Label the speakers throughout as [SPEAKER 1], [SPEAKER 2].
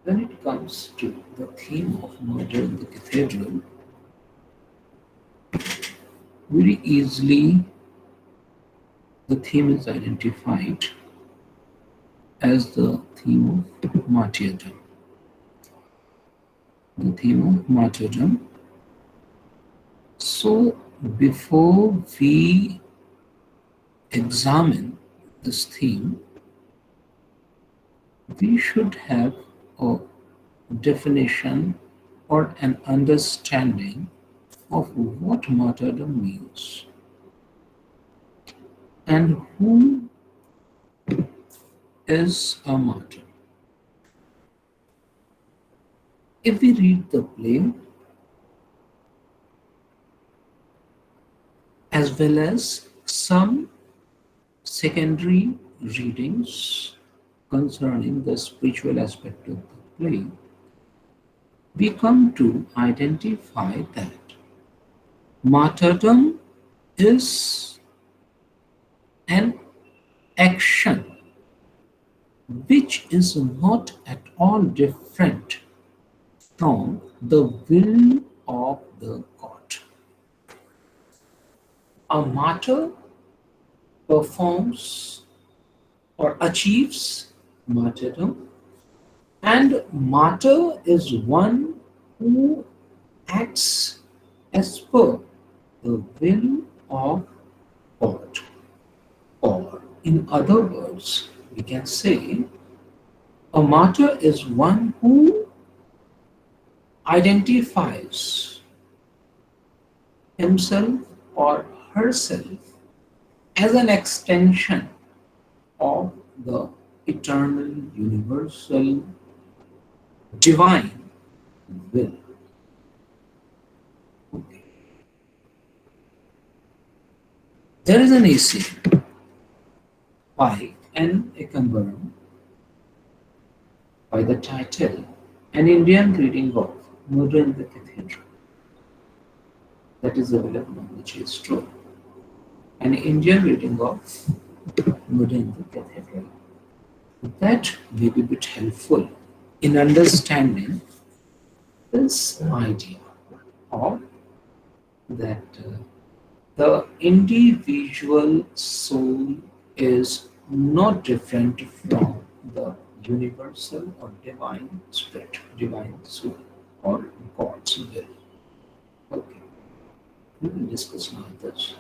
[SPEAKER 1] When it comes to the theme of murder in the cathedral, very easily the theme is identified as the theme of martyrdom. The theme of martyrdom. So, before we examine this theme, we should have a definition or an understanding of what martyrdom means and who is a martyr. If we read the play as well as some secondary readings concerning the spiritual aspect of the play, we come to identify that martyrdom is an action which is not at all different from the will of the God. A martyr performs or achieves martyrdom, and martyr is one who acts as per the will of God. Or, in other words, we can say a martyr is one who identifies himself or herself as an extension of the eternal, universal, divine will. Okay. There is an essay by N. Eckenberg by the title An Indian Reading of Murder in the Cathedral that is available on the J Store. An Indian reading of Murder in the Cathedral. That may be a bit helpful in understanding this idea of that the individual soul is not different from the universal or divine spirit, divine soul, or God's will. Okay, we will discuss now this.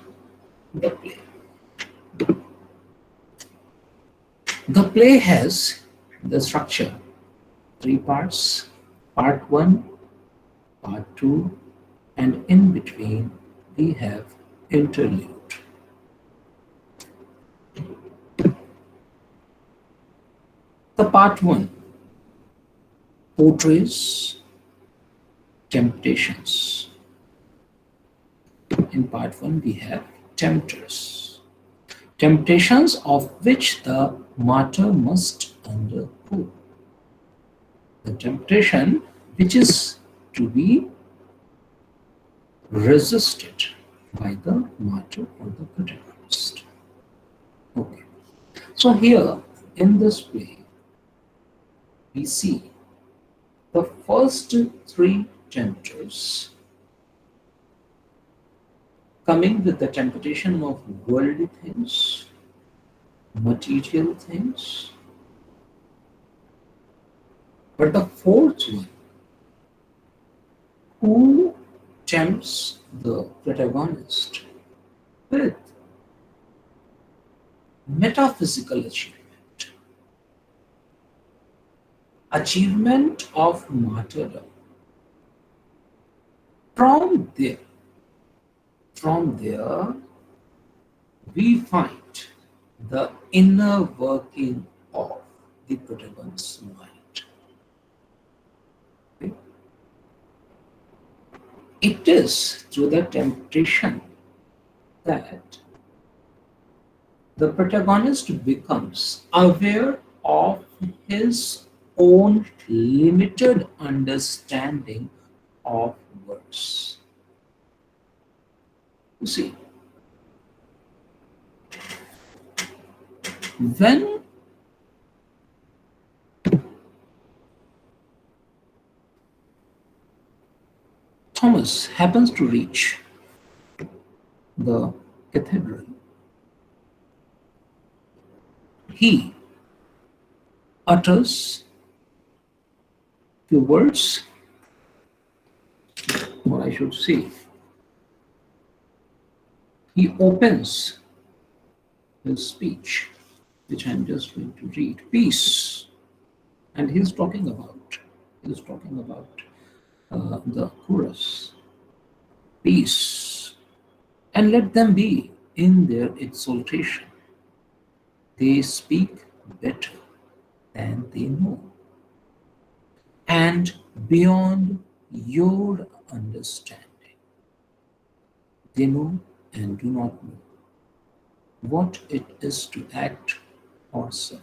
[SPEAKER 1] The play. The play has the structure, three parts, part one, part two, and in between we have interlude. The part one portrays temptations. In part one, we have tempters, temptations of which the martyr must undergo. The temptation which is to be resisted by the martyr or the protagonist. Okay. So here in this play, we see the first three tempters coming with the temptation of worldly things, material things. But the fourth one, who tempts the protagonist with metaphysical achievement, achievement of martyrdom. From there, from there, we find the inner working of the protagonist's mind. Okay? It is through the temptation that the protagonist becomes aware of his own limited understanding of words. You see, when chorus happens to reach the cathedral, he utters few words, or I should say, he opens his speech, which I'm just going to read. Peace. And he's talking about the chorus. Peace. And let them be in their exaltation. They speak better than they know, and beyond your understanding. They know and do not know what it is to act or suffer.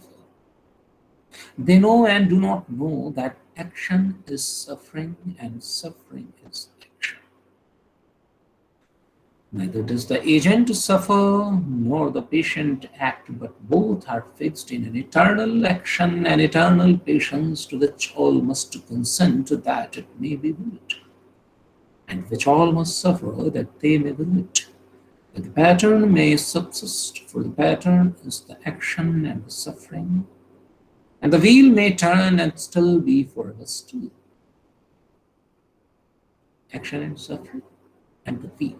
[SPEAKER 1] They know and do not know that action is suffering and suffering is action. Neither does the agent suffer nor the patient act, but both are fixed in an eternal action and eternal patience, to which all must consent that it may be willed, and which all must suffer that they may will it. That the pattern may subsist, for the pattern is the action and the suffering, and the wheel may turn and still be forever still. Action and suffering and the wheel.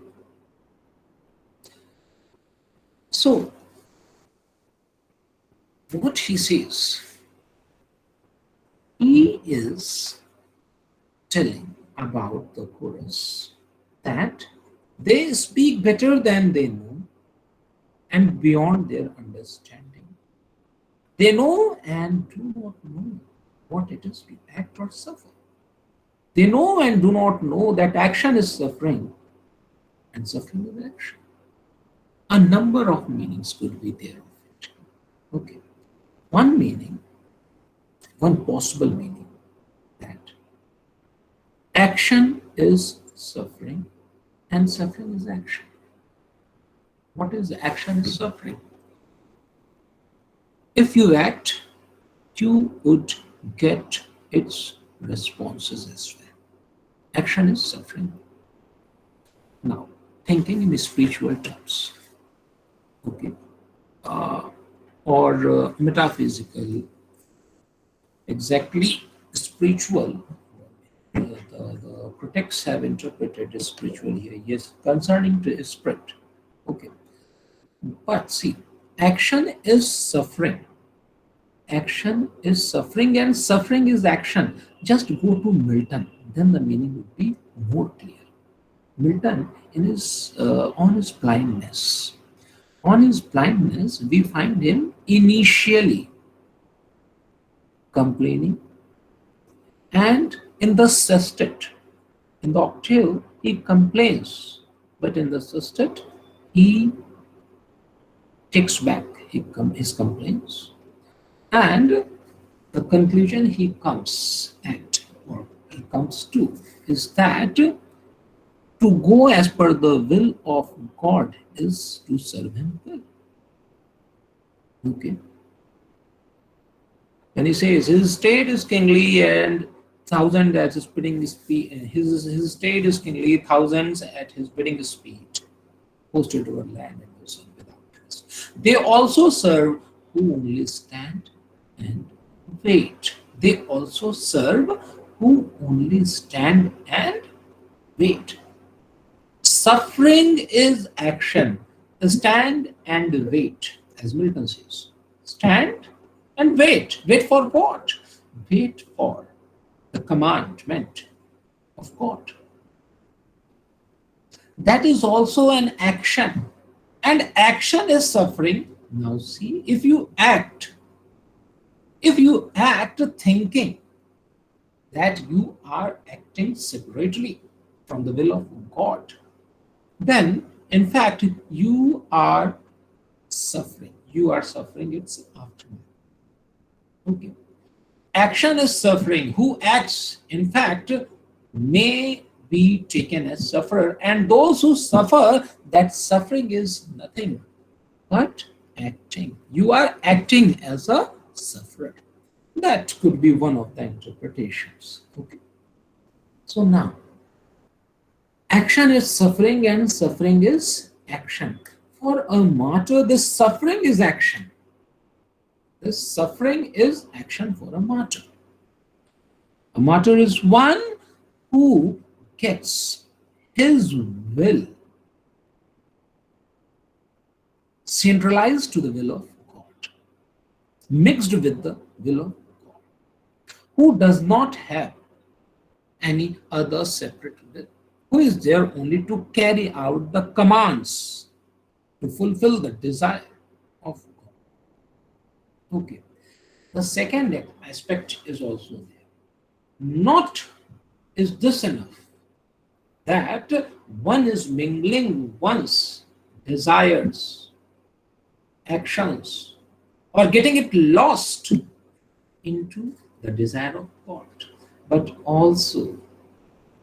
[SPEAKER 1] So, what he says, he is telling about the chorus that they speak better than they know and beyond their understanding. They know and do not know what it is to act or suffer. They know and do not know that action is suffering and suffering is action. A number of meanings could be there of it. Okay. One meaning, one possible meaning, that action is suffering and suffering is action. What is action is suffering? If you act, you would get its responses as well. Action is suffering. Now, thinking in spiritual terms, okay, or metaphysical, exactly spiritual. The critics have interpreted spiritual here, yes, concerning to spirit. Okay, but see, action is suffering. Action is suffering, and suffering is action. Just go to Milton, then the meaning would be more clear. Milton, in his on his blindness, we find him initially complaining, and in the sestet, in the octave, he complains, but in the sestet, he takes back his complaints, and the conclusion he comes at, or he comes to, is that to go as per the will of God is to serve him well. Okay. When he says his state is kingly and thousand at his bidding speed, his state is kingly, thousands at his bidding speed, posted over land and person without rest. They also serve who only stand and wait. They also serve who only stand and wait. Suffering is action. Stand and wait, as Milton says. Stand and wait. Wait for what? Wait for the commandment of God. That is also an action. And action is suffering. Now see, if you act thinking that you are acting separately from the will of God, then in fact you are suffering. You are suffering its aftermath. Okay. Action is suffering. Who acts, in fact, may be taken as sufferer, and those who suffer, that suffering is nothing but acting. You are acting as a sufferer. That could be one of the interpretations. Okay. So now, Action is suffering and suffering is action. For a martyr, this suffering is action. This suffering is action for a martyr. A martyr is one who gets his will centralized to the will of God, mixed with the will of God, who does not have any other separate will, who is there only to carry out the commands, to fulfill the desire of God. Okay. The second aspect is also there. Not is this enough that one is mingling one's desires, actions, or getting it lost into the desire of God, but also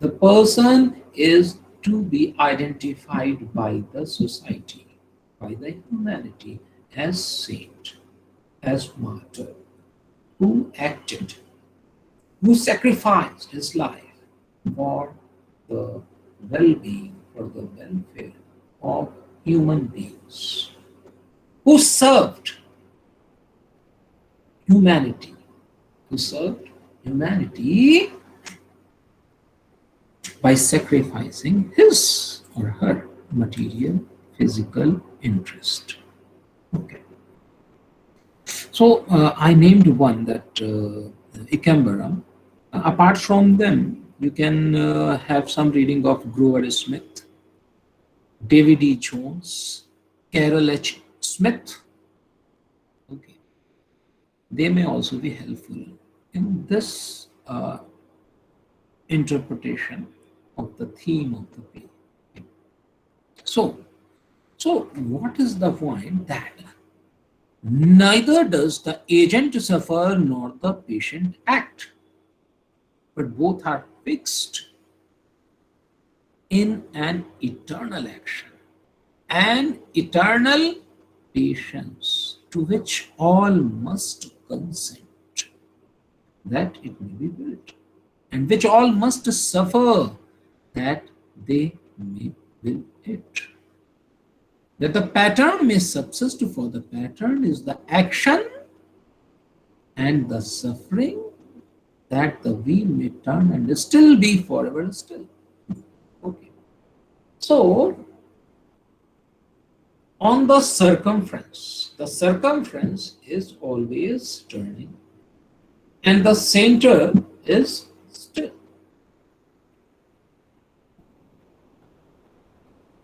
[SPEAKER 1] the person is to be identified by the society, by the humanity as saint, as martyr, who acted, who sacrificed his life for the well-being, for the welfare of human beings, who served humanity, who served humanity by sacrificing his or her material, physical interest. Okay. So I named one that Ikambara. Apart from them, you can have some reading of Grover Smith, David E. Jones, Carol H. Smith. Okay. They may also be helpful in this interpretation of the theme of the play. So, so what is the point? That neither does the agent suffer nor the patient act, but both are fixed in an eternal action, an eternal patience to which all must consent that it may be built, and which all must suffer that they may will it. That the pattern may subsist, for the pattern is the action and the suffering, that the wheel may turn and still be forever still. Okay. So, on the circumference is always turning and the center is still.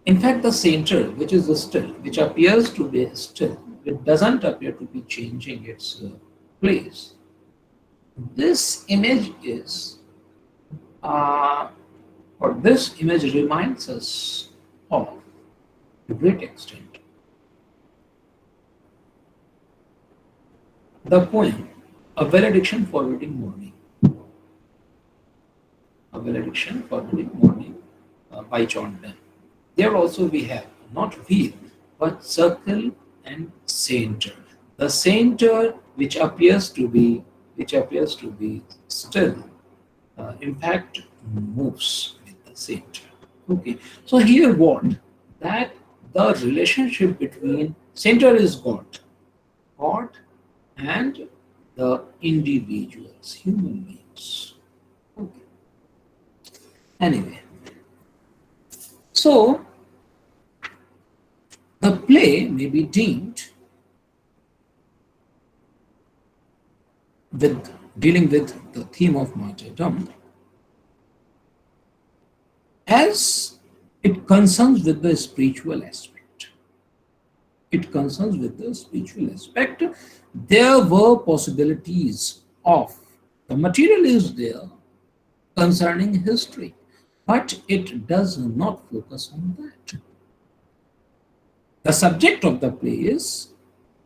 [SPEAKER 1] In fact, the center, which is the still, which appears to be still, it doesn't appear to be changing its place. This image is, or this image reminds us of, to a great extent, the poem, A Valediction Forbidding Morning. A Valediction Forbidding Morning by John Donne. There also we have not wheel, but circle and center. The center, which appears to be still, in fact, moves with the center. Okay. So here, what that the relationship between center is God, and the individuals, human beings. Okay. Anyway. So, the play may be deemed with dealing with the theme of martyrdom as it concerns with the spiritual aspect. It concerns with the spiritual aspect. There were possibilities of the material is there concerning history, but it does not focus on that. The subject of the play is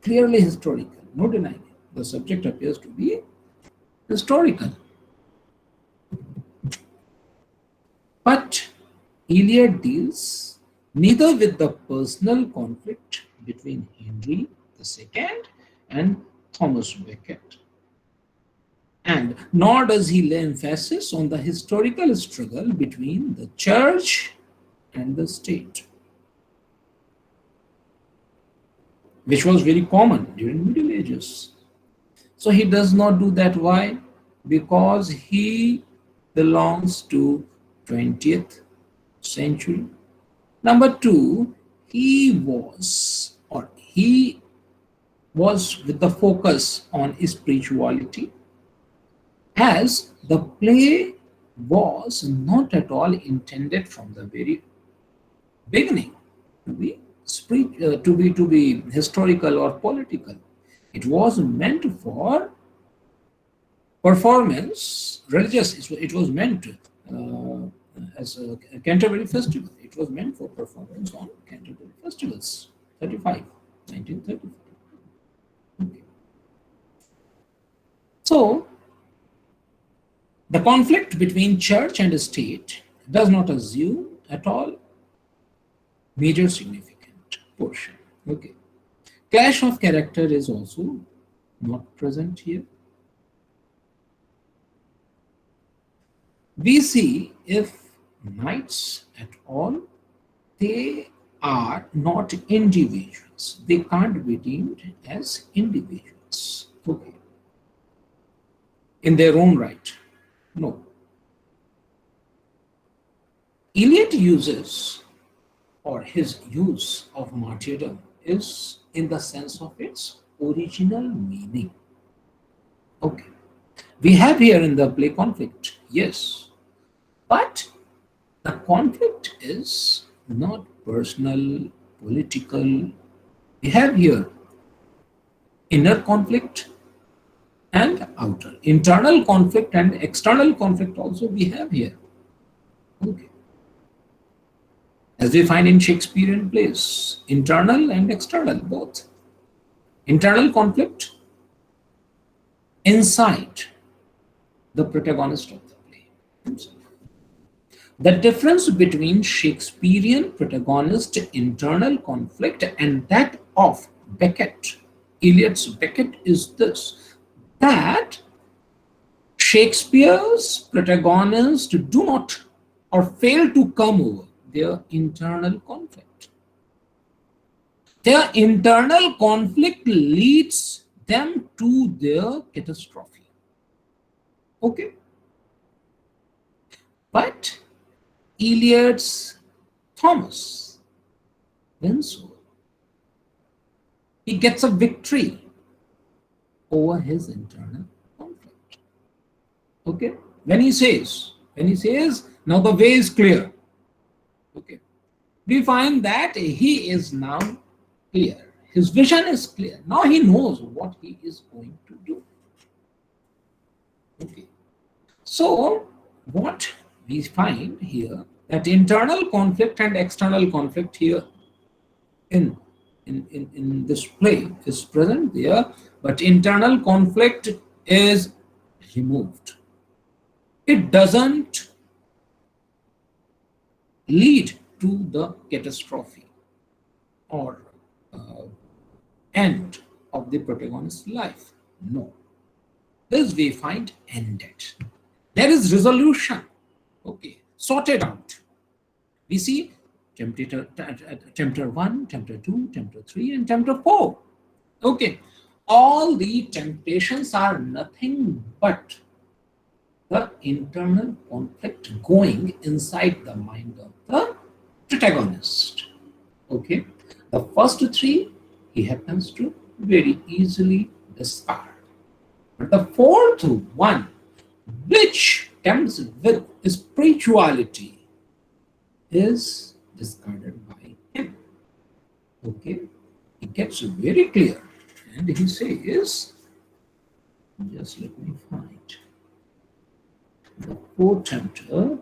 [SPEAKER 1] clearly historical, no denying it. The subject appears to be historical. But Iliad deals neither with the personal conflict between Henry II and Thomas Becket, and nor does he lay emphasis on the historical struggle between the church and the state, which was very common during Middle Ages. So he does not do that. Why? Because he belongs to 20th century. Number two, he was with the focus on spirituality, as the play was not at all intended from the very beginning to be to be historical or political. It was meant for performance, religious. It was meant as a Canterbury festival. It was meant for performance on Canterbury festivals. 35, 1935. Okay. So the conflict between church and state does not assume at all major significant portion. Okay. Clash of character is also not present here. We see if knights at all, they are not individuals. They can't be deemed as individuals. Okay. In their own right. No. Eliot uses, or his use of martyrdom is in the sense of its original meaning. Okay. We have here in the play conflict, yes, but the conflict is not personal, political. We have here inner conflict and outer. Internal conflict and external conflict also we have here. Okay. As we find in Shakespearean plays, internal and external both. Internal conflict inside the protagonist of the play himself. The difference between Shakespearean protagonist internal conflict and that of Beckett, Eliot's Beckett, is this: that Shakespeare's protagonists do not or fail to come over their internal conflict. Their internal conflict leads them to their catastrophe. Okay? But Eliot's Thomas Winslow, he gets a victory over his internal conflict. Okay? When he says, now the way is clear. Okay. We find that he is now clear. His vision is clear. Now he knows what he is going to do. Okay. So what we find here, that internal conflict and external conflict here in this play is present there, but internal conflict is removed. It doesn't lead to the catastrophe or end of the protagonist's life. No. This we find ended. There is resolution. Okay. Sorted out. We see tempter 1, tempter 2, tempter 3, and tempter 4. Okay. All the temptations are nothing but the internal conflict going inside the mind of the protagonist. Okay. The first three he happens to very easily discard. But the fourth one, which comes with spirituality, is discarded by him. Okay. He gets very clear. And he says, just let me find the fourth tempter.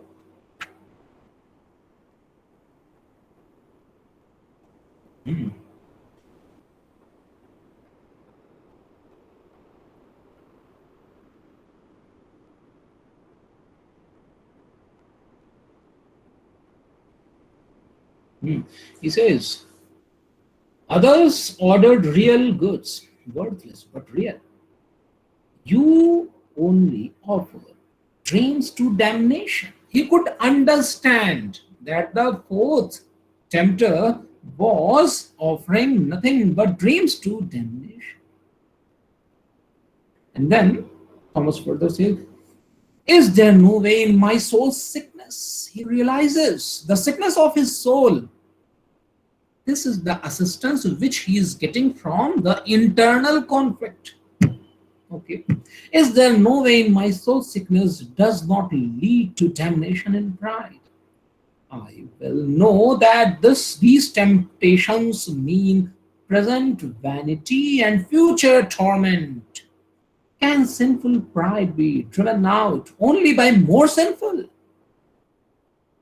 [SPEAKER 1] He says, others ordered real goods, worthless but real. You only offer dreams to damnation. He could understand that the fourth tempter was offering nothing but dreams to damnation. And then Thomas further says, is there no way in my soul's sickness? He realizes the sickness of his soul. This is the assistance which he is getting from the internal conflict. Okay. Is there no way in my soul sickness does not lead to damnation and pride? I will know that these temptations mean present vanity and future torment. Can sinful pride be driven out only by more sinful?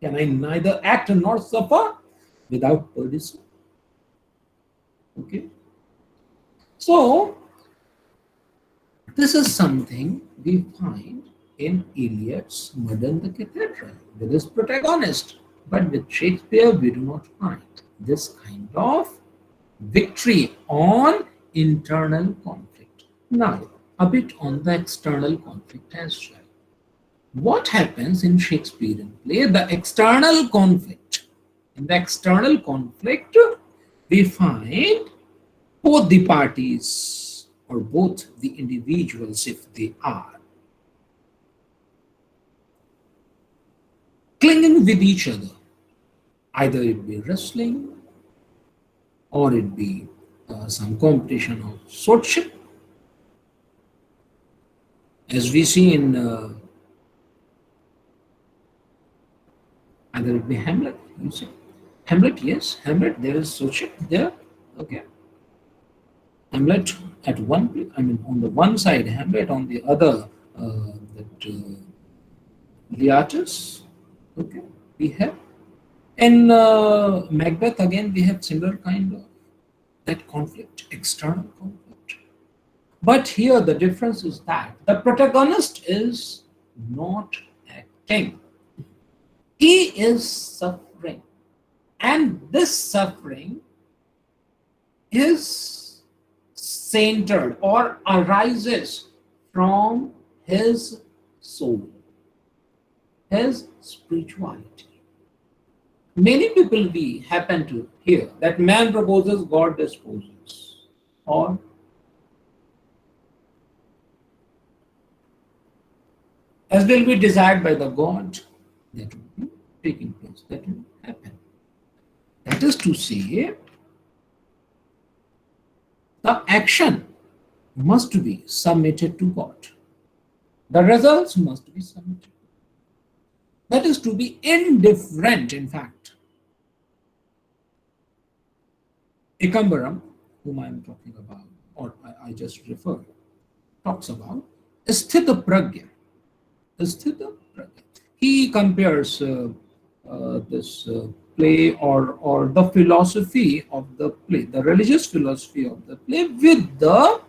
[SPEAKER 1] Can I neither act nor suffer without perdition? Okay. So, this is something we find in Eliot's Murder in the Cathedral with his protagonist. But with Shakespeare, we do not find this kind of victory on internal conflict. Now, a bit on the external conflict as well. What happens in Shakespearean play? The external conflict. In the external conflict, we find both the parties or both the individuals, if they are, clinging with each other. Either it be wrestling or it be some competition of swordship. As we see in either it be Hamlet, you see. Hamlet, yes, Hamlet, there is swordship there. Okay. Hamlet at one, I mean, on the one side, Hamlet, on the other, Leartus. Okay, we have. In Macbeth, again, we have similar kind of that conflict, external conflict. But here the difference is that the protagonist is not acting. He is suffering. And this suffering is centered or arises from his soul, his spirituality. Many people we happen to hear that man proposes, God disposes, or as will be desired by the God, that will be taking place, that will happen. That is to say, the action must be submitted to God. The results must be submitted. That is to be indifferent, in fact. Ikambaram, whom I am talking about, or I just referred, talks about Sthita Pragya. Sthita Pragya. He compares this play or the philosophy of the play, the religious philosophy of the play, with the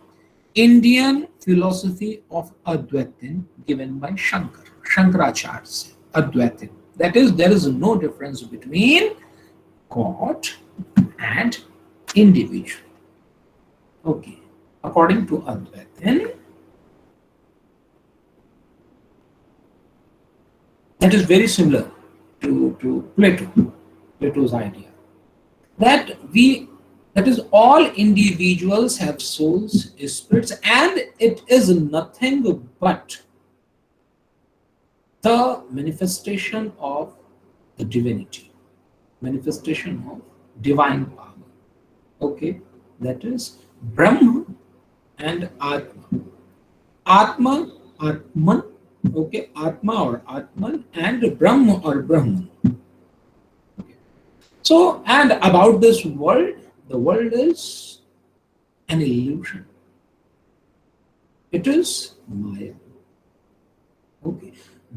[SPEAKER 1] Indian philosophy of Advaitin given by Shankaracharya. Advaitin. That is, there is no difference between God and individual. Okay. According to Advaitin, that is very similar to Plato's idea. That is all individuals have souls, spirits, and it is nothing but the manifestation of the divinity, manifestation of divine power. Okay, that is Brahma and Atma. Atman, okay, Atma or Atman, and Brahma or Brahman. Okay. So, and about this world, the world is an illusion. It is Maya. Okay.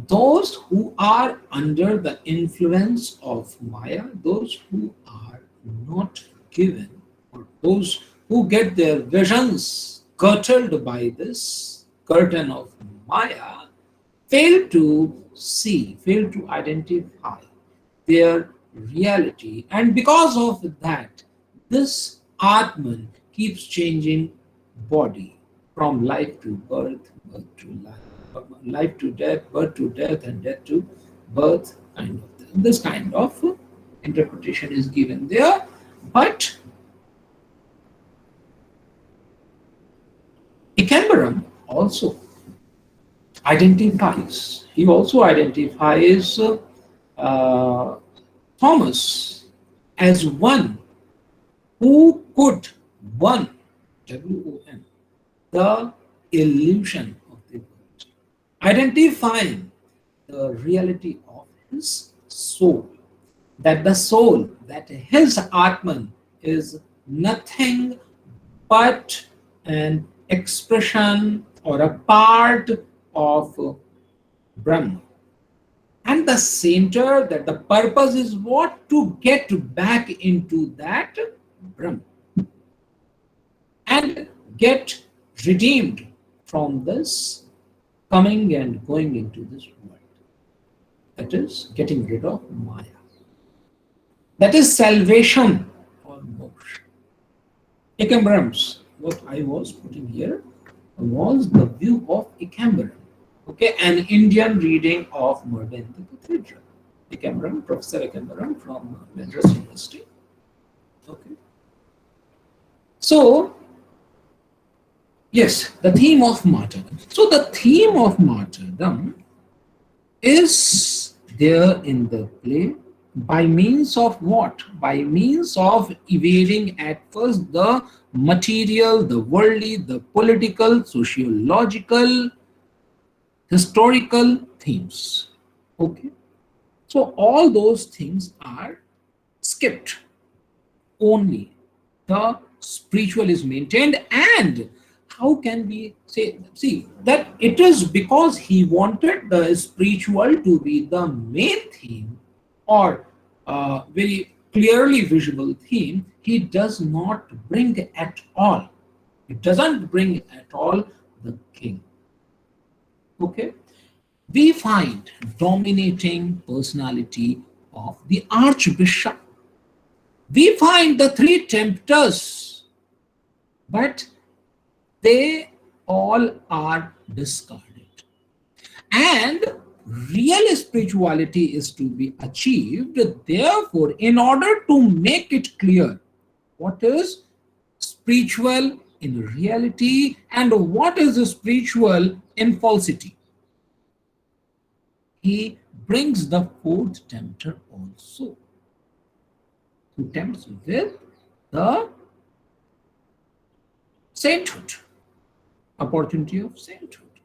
[SPEAKER 1] Those who are under the influence of Maya, those who are not given, or those who get their visions curtailed by this curtain of Maya, fail to see, fail to identify their reality. And because of that, this Atman keeps changing body from life to birth, birth to life to death, and death to birth, kind of this. this kind of interpretation is given there. But Ecamberum also he also identifies uh, Thomas as one who could won WON the illusion of the world, identifying the reality of his soul, that the soul, that his Atman is nothing but an expression or a part of Brahma. And the center, that the purpose is what? To get back into that Brahma and get redeemed from this coming and going into this world. That is getting rid of Maya. That is salvation or moksha. Ecamberums, what I was putting here was the view of Ecamberum. Okay, an Indian reading of Murder in the Cathedral. Ecamberum, Professor Ecamberum from Madras University. Okay. So, yes, the theme of martyrdom. So, the theme of martyrdom is there in the play by means of what? By means of evading at first the material, the worldly, the political, sociological, historical themes. Okay. So all those things are skipped. Only the spiritual is maintained. And how can we say, see, that it is because he wanted the spiritual to be the main theme or very clearly visible theme, he does not bring at all. It doesn't bring at all the king. Okay. We find dominating personality of the archbishop. We find the three tempters, but they all are discarded. And real spirituality is to be achieved. Therefore, in order to make it clear what is spiritual in reality and what is spiritual in falsity, he brings the fourth tempter also, who tempts with the sainthood, opportunity of sainthood.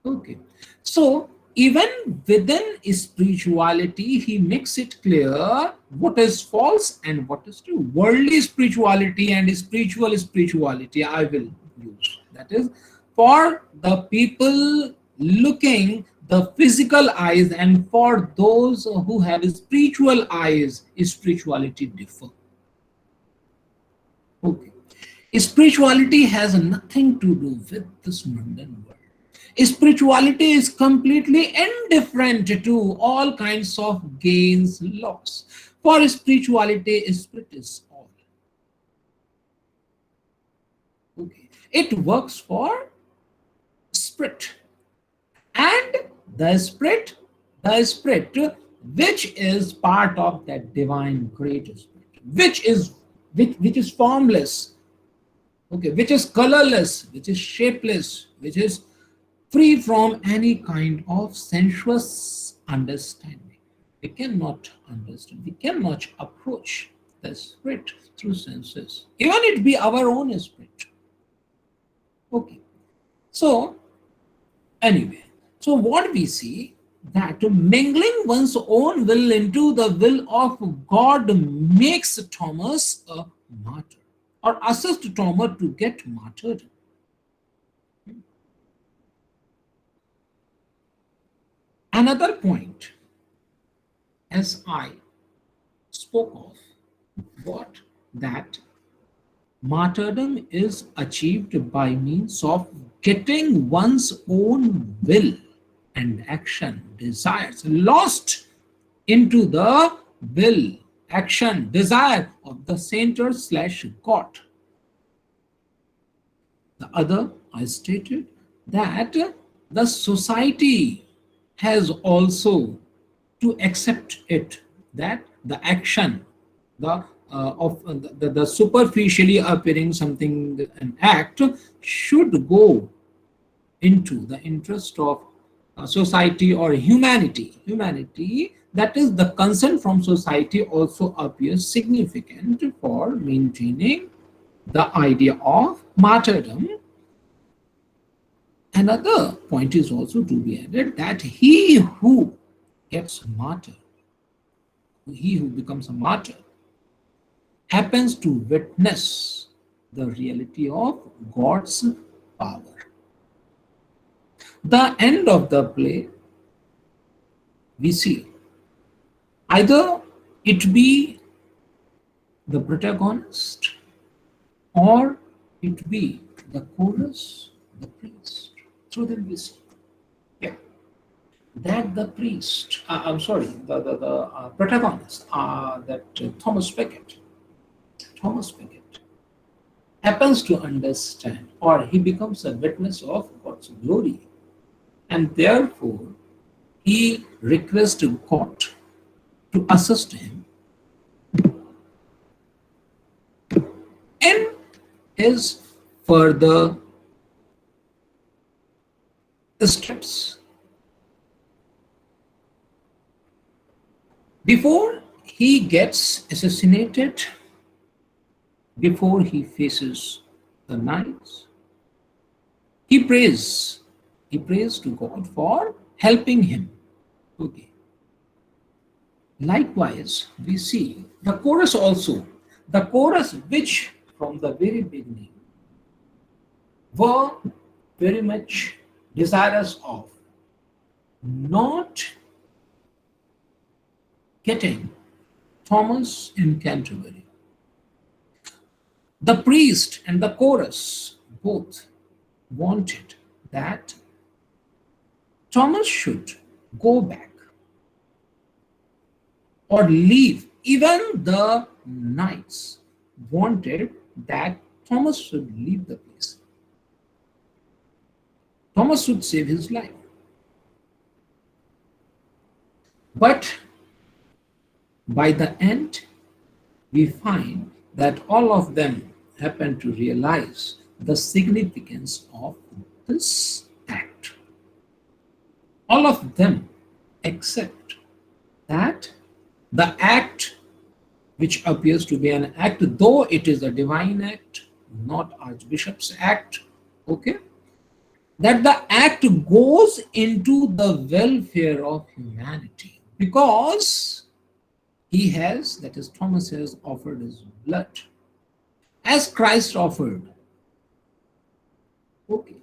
[SPEAKER 1] Okay. So even within spirituality, he makes it clear what is false and what is true. Worldly spirituality and spiritual spirituality, I will use. That is, for the people looking the physical eyes and for those who have spiritual eyes, spirituality differ. Okay. Spirituality has nothing to do with this mundane world. Spirituality is completely indifferent to all kinds of gains, loss. For spirituality, spirit is all. Okay. It works for spirit. And the spirit which is part of that divine great spirit, which is formless, okay, which is colorless, which is shapeless, which is free from any kind of sensuous understanding. We cannot understand, we cannot approach the spirit through senses, even it be our own spirit. Okay. So, anyway, so what we see, that mingling one's own will into the will of God makes Thomas a martyr or assist Thomas to get martyred. Another point, as I spoke of, what? That martyrdom is achieved by means of getting one's own will and action, desires lost into the will, action, desire of the saint slash God. The other, I stated that the society has also to accept it, that the action, the of the superficially appearing something, an act, should go into the interest of society or humanity, that is the consent from society also appears significant for maintaining the idea of martyrdom. Another point is also to be added, that gets martyred he who becomes a martyr happens to witness the reality of God's power. The end of the play, we see either it be the protagonist or it be the chorus, the priest. Through them we see, yeah, that the priest, I'm sorry, the protagonist, that Thomas Becket happens to understand, or he becomes a witness of God's glory, and therefore he requests God to assist him in his further steps. Before he gets assassinated, before he faces the knights, he prays. He prays to God for helping him. Okay. Likewise, we see the chorus also. The chorus, which from the very beginning were very much desirous of not getting Thomas in Canterbury. The priest and the chorus both wanted that Thomas should go back or leave. Even the knights wanted that Thomas should leave the place. Thomas should save his life. But by the end, we find that all of them happen to realize the significance of this act. All of them accept that the act, which appears to be an act, though it is a divine act, not Archbishop's act, okay, that the act goes into the welfare of humanity, because he has, that is, Thomas has offered his blood as Christ offered. Okay,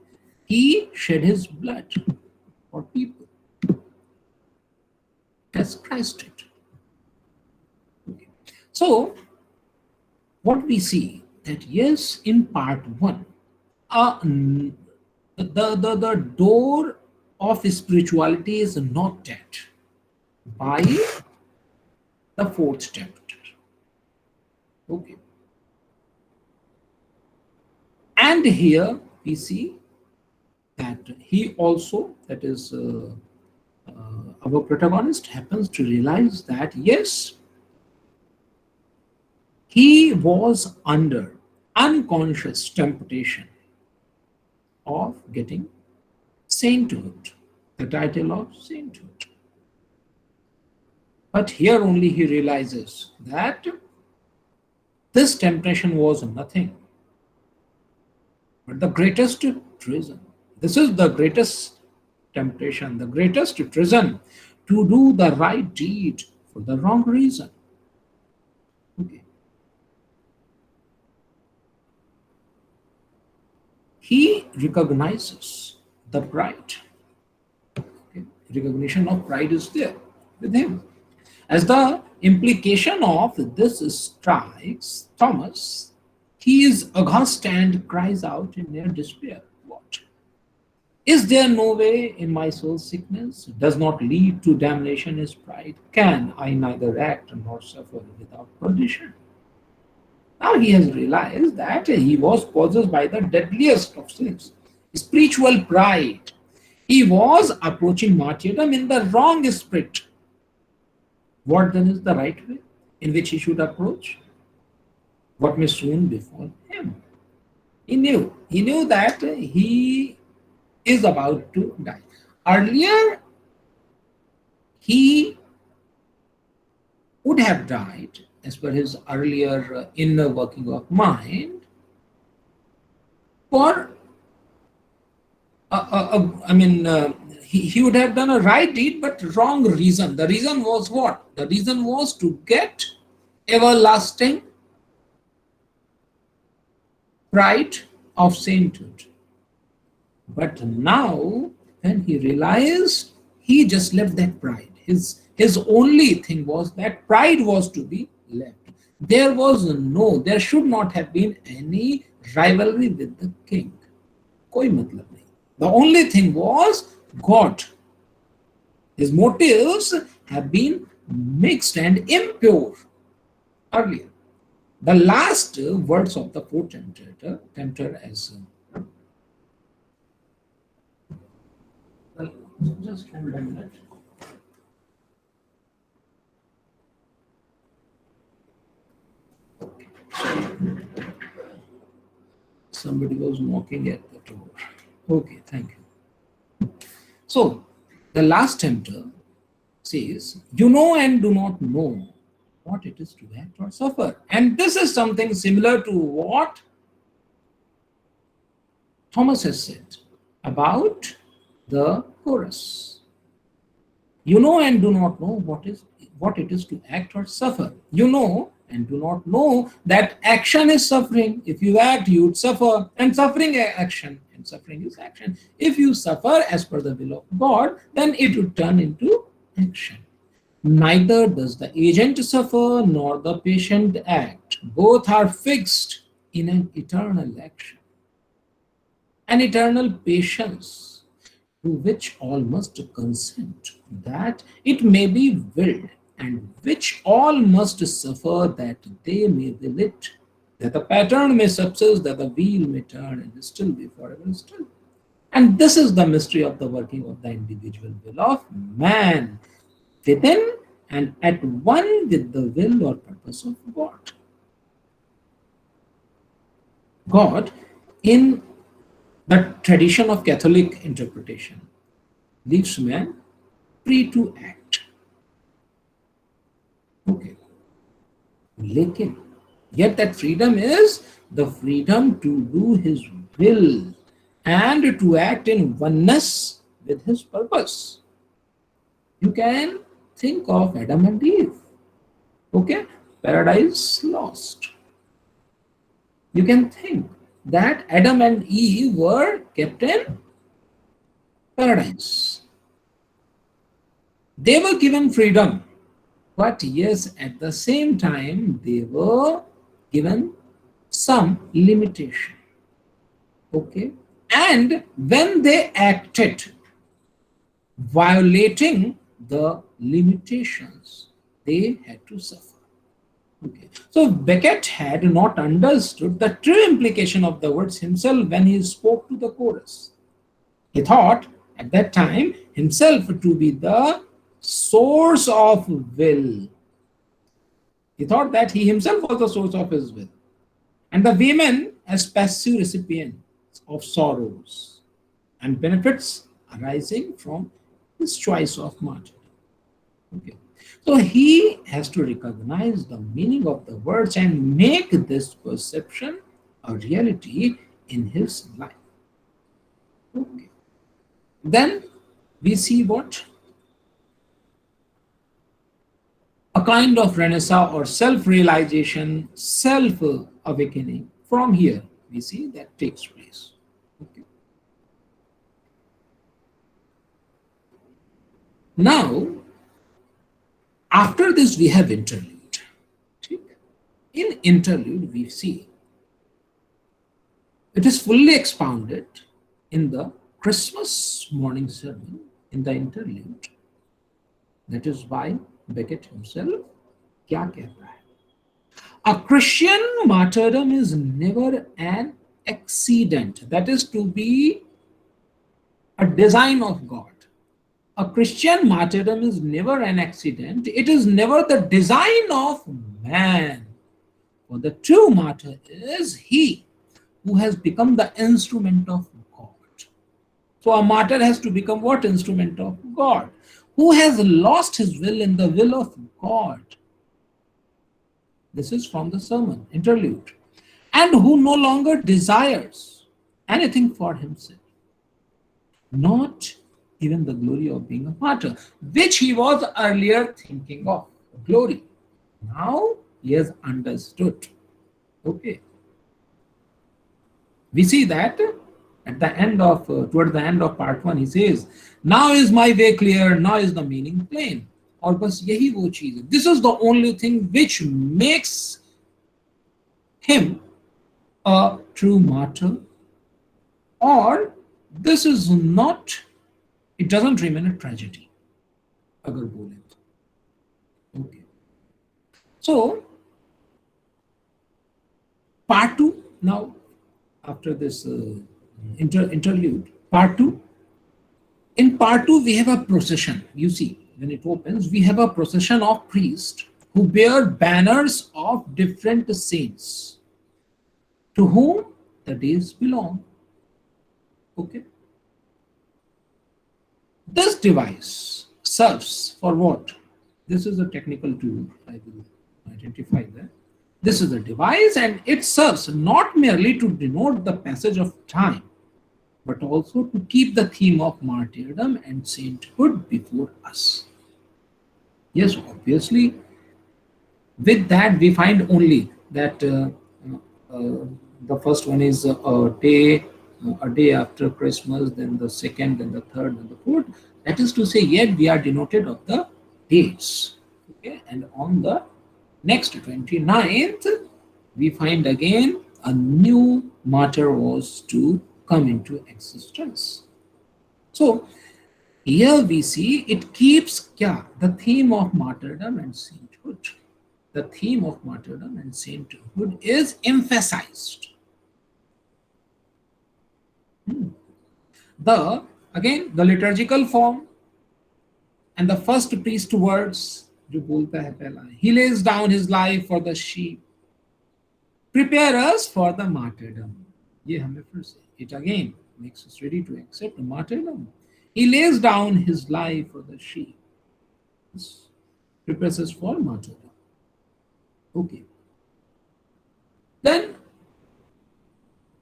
[SPEAKER 1] he shed his blood for people as Christ did. Okay. So, what we see that yes, in part one, the door of spirituality is knocked at by the fourth chapter. Okay. And here we see that he also, that is our protagonist, happens to realize that yes, he was under unconscious temptation of getting sainthood, the title of sainthood. But here only he realizes that this temptation was nothing but the greatest treason. This is the greatest temptation, the greatest treason, to do the right deed for the wrong reason. Okay. He recognizes the pride. Okay. Recognition of pride is there with him. As the implication of this strikes Thomas, he is aghast and cries out in near despair. What? Is there no way in my soul's sickness does not lead to damnation is pride? Can I neither act nor suffer without perdition? Now he has realized that he was possessed by the deadliest of sins, spiritual pride. He was approaching martyrdom in the wrong spirit. What then is the right way in which he should approach what may soon befall him? He knew that he is about to die. Earlier, he would have died as per his earlier inner working of mind for he would have done a right deed but wrong reason. The reason was what? The reason was to get everlasting pride of sainthood. But now, when he realized, he just left that pride. His only thing was that pride was to be left. There should not have been any rivalry with the king. कोई मतलब नहीं. The only thing was God. His motives have been mixed and impure earlier. The last words of the fourth tempter as well, just hold a minute. Somebody was knocking at the door. Okay, thank you. So, the last tempter says, you know and do not know what it is to act or suffer. And this is something similar to what Thomas has said about the chorus. You know and do not know what it is to act or suffer. You know and do not know that action is suffering. If you act, you would suffer, and suffering is action, and suffering is action. If you suffer as per the will of God, then it would turn into action. Neither does the agent suffer nor the patient act. Both are fixed in an eternal action, an eternal patience to which all must consent, that it may be willed, and which all must suffer that they may will it, that the pattern may subsist, that the wheel may turn and still be forever still. And this is the mystery of the working of the individual will of man within and at one with the will or purpose of God. God, in the tradition of Catholic interpretation, leaves man free to act. Okay. Lekin, yet that freedom is the freedom to do his will and to act in oneness with his purpose. You can think of Adam and Eve. Okay, paradise lost. You can think that Adam and Eve were kept in paradise. They were given freedom, but yes, at the same time, they were given some limitation. Okay, and when they acted violating the limitations, they had to suffer. Okay. So Becket had not understood the true implication of the words himself when he spoke to the chorus. He thought at that time himself to be the source of will. He thought that he himself was the source of his will, and the women as passive recipients of sorrows and benefits arising from his choice of martyrdom. Okay. So he has to recognize the meaning of the words and make this perception a reality in his life. Okay. Then we see what? A kind of renaissance or self-realization, self-awakening. From here, we see that takes place. Okay. Now, after this, we have interlude. In interlude, we see it is fully expounded in the Christmas morning sermon in the interlude. That is why Becket himself क्या कहता है? A Christian martyrdom is never an accident. That is to be a design of God. A Christian martyrdom is never an accident, it is never the design of man. For the true martyr is he who has become the instrument of God. So a martyr has to become what? Instrument of God. Who has lost his will in the will of God. This is from the sermon, interlude. And who no longer desires anything for himself, not even the glory of being a martyr, which he was earlier thinking of. Glory. Now he has understood. Okay. We see that at the end of, toward the end of part 1, he says, now is my way clear, now is the meaning plain. और बस यही वो चीज है. This is the only thing which makes him a true martyr, or this is not, it doesn't remain a tragedy. अगर बोले तो. Okay. So, part 2 now, after this interlude, part 2. In part 2, we have a procession. You see, when it opens, we have a procession of priests who bear banners of different saints to whom the days belong. Okay. This device serves for what? This is a technical tool. I will identify that. This is a device, and it serves not merely to denote the passage of time, but also to keep the theme of martyrdom and sainthood before us. Yes, obviously, with that we find only that the first one is a day after Christmas, then the second, then the third, and the fourth. That is to say, yet we are denoted of the dates. Okay, and on the next 29th, we find again a new martyr was to come into existence. So here we see it keeps the theme of martyrdom and sainthood. The theme of martyrdom and sainthood is emphasized. The liturgical form and the first priest words, जो बोलता है पहला, he lays down his life for the sheep, prepare us for the martyrdom. ये हमें फिर से, it again makes us ready to accept the martyrdom. He lays down his life for the sheep. This prepares us for martyrdom. Okay. Then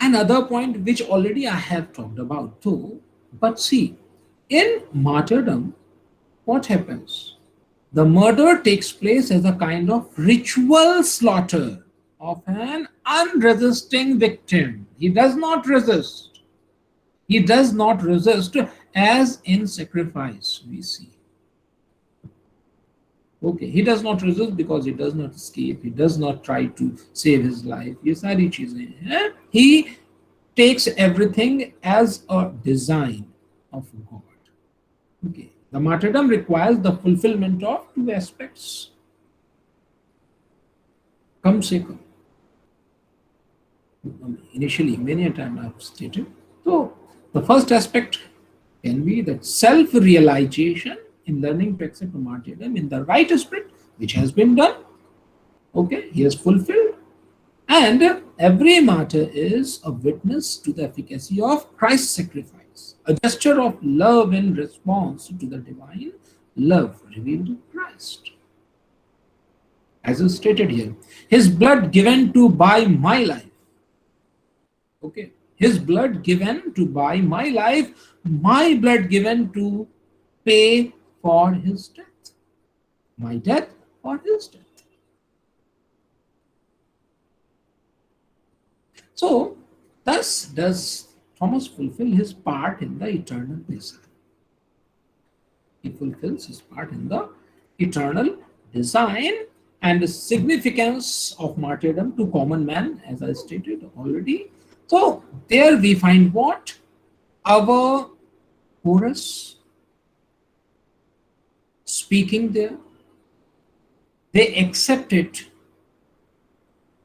[SPEAKER 1] another point which already I have talked about too, but see, in martyrdom, what happens? The murder takes place as a kind of ritual slaughter of an unresisting victim. He does not resist. He does not resist as in sacrifice, we see. Okay, he does not resist because he does not escape. He does not try to save his life. Ye sari cheezein hain. He takes everything as a design of God. Okay, the martyrdom requires the fulfillment of two aspects. Kam se kam. Initially, many a time I have stated. So, the first aspect can be that self-realization in learning to accept martyrdom in the right spirit, which has been done. Okay, he has fulfilled. And every martyr is a witness to the efficacy of Christ's sacrifice, a gesture of love in response to the divine love revealed in Christ. As is stated here, his blood given to buy my life. Okay, his blood given to buy my life, my blood given to pay for his death, my death for his death. So, thus does Thomas fulfill his part in the eternal design. He fulfills his part in the eternal design and the significance of martyrdom to common man, as I stated already. So, there we find what? Our chorus speaking there. They accepted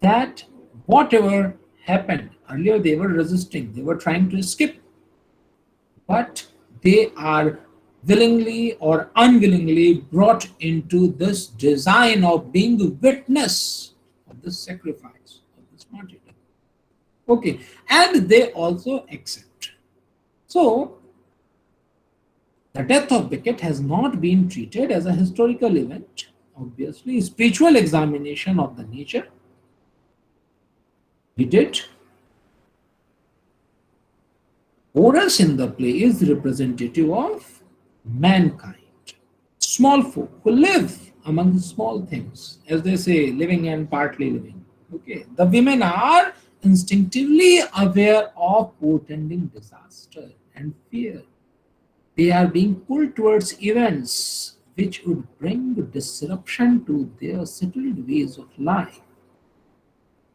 [SPEAKER 1] that whatever happened earlier, they were resisting, they were trying to escape, but they are willingly or unwillingly brought into this design of being the witness of this sacrifice, of this martyrdom. Okay, and they also accept. So, the death of Becket has not been treated as a historical event. Obviously, spiritual examination of the nature we did. Horus in the play is representative of mankind, small folk who live among small things, as they say, living and partly living. Okay, the women are instinctively aware of portending disaster and fear. They are being pulled towards events which would bring disruption to their settled ways of life.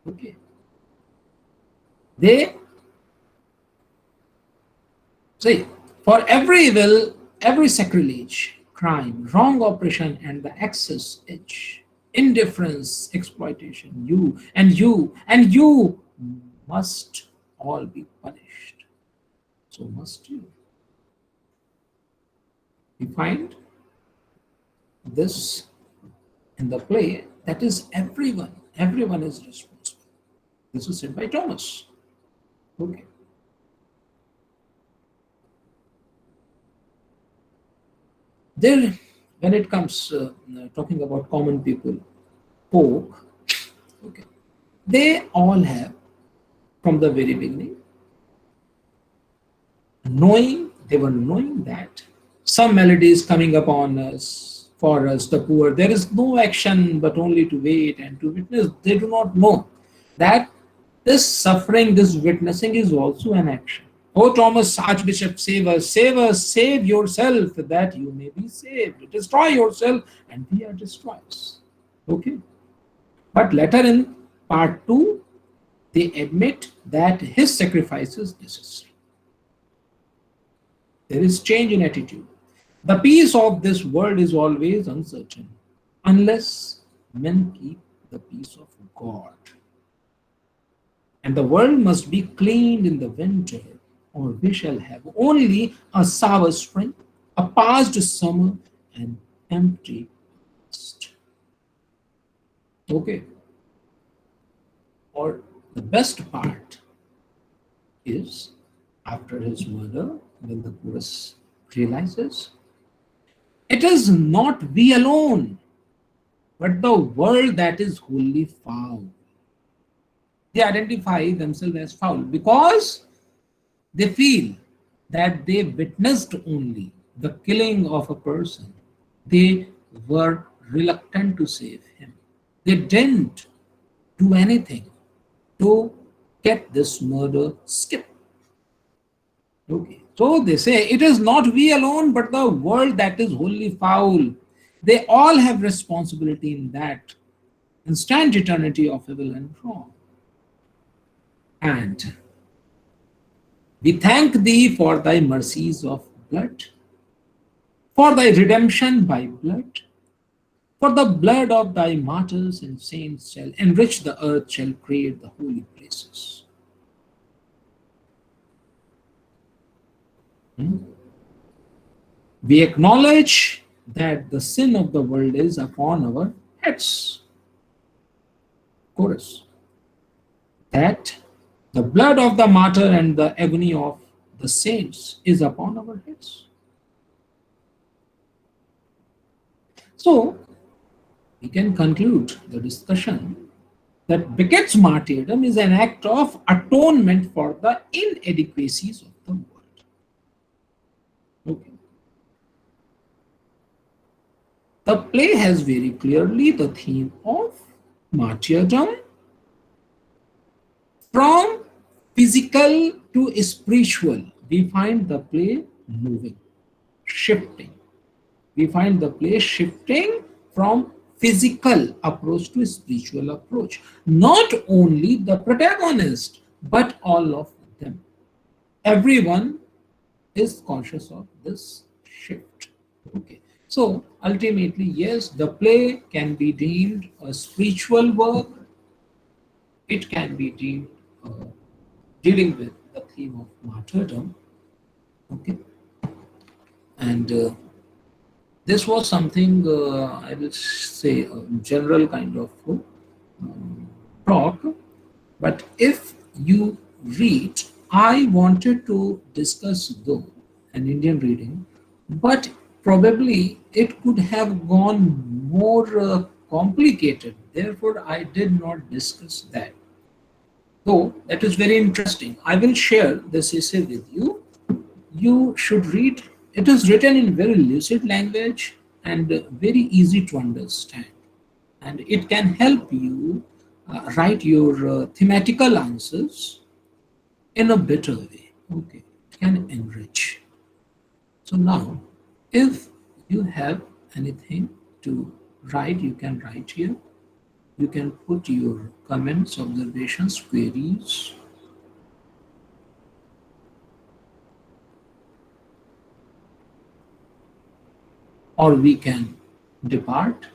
[SPEAKER 1] Okay, they say, for every evil, every sacrilege, crime, wrong operation, and the excess itch, indifference, exploitation, you must all be punished. So must you. We find this in the play, that is everyone is responsible. This was said by Thomas. Okay. There, when it comes talking about common people, folk, okay, they all have from the very beginning knowing, they were knowing that some melody is coming upon us, for us the poor, there is no action but only to wait and to witness. They do not know that this suffering, this witnessing is also an action. Oh Thomas Archbishop, save us, save yourself that you may be saved. Destroy yourself and we are destroyed. Okay. But later in part 2, they admit that his sacrifice is necessary. There is change in attitude. The peace of this world is always uncertain unless men keep the peace of God. And the world must be cleaned in the winter, or we shall have only a sour spring, a past summer, and empty past. Okay. Or the best part is after his murder, when the chorus realizes it is not we alone, but the world that is wholly foul. They identify themselves as foul because they feel that they witnessed only the killing of a person. They were reluctant to save him. They didn't do anything to get this murder skipped. Okay. So they say it is not we alone, but the world that is wholly foul. They all have responsibility in that instant eternity of evil and wrong. And we thank thee for thy mercies of blood, for thy redemption by blood, for the blood of thy martyrs and saints shall enrich the earth, shall create the holy places. Hmm? We acknowledge that the sin of the world is upon our heads. Chorus. That the blood of the martyr and the agony of the saints is upon our heads. So, we can conclude the discussion that Becket's martyrdom is an act of atonement for the inadequacies of the world. Okay. The play has very clearly the theme of martyrdom from physical to spiritual. We find the play moving, shifting. We find the play shifting from physical approach to spiritual approach. Not only the protagonist, but all of them. Everyone is conscious of this shift. Okay. So ultimately, yes, the play can be deemed a spiritual work. It can be deemed dealing with the theme of martyrdom. Okay. And this was something, I will say, a general kind of talk. But if you read, I wanted to discuss though an Indian reading, but probably it could have gone more complicated. Therefore, I did not discuss that. Though that is very interesting. I will share this essay with you. You should read. It is written in very lucid language and very easy to understand, and it can help you write your thematical answers in a better way. Okay, it can enrich. So now, if you have anything to write, you can write here. You can put your comments, observations, queries, or we can depart.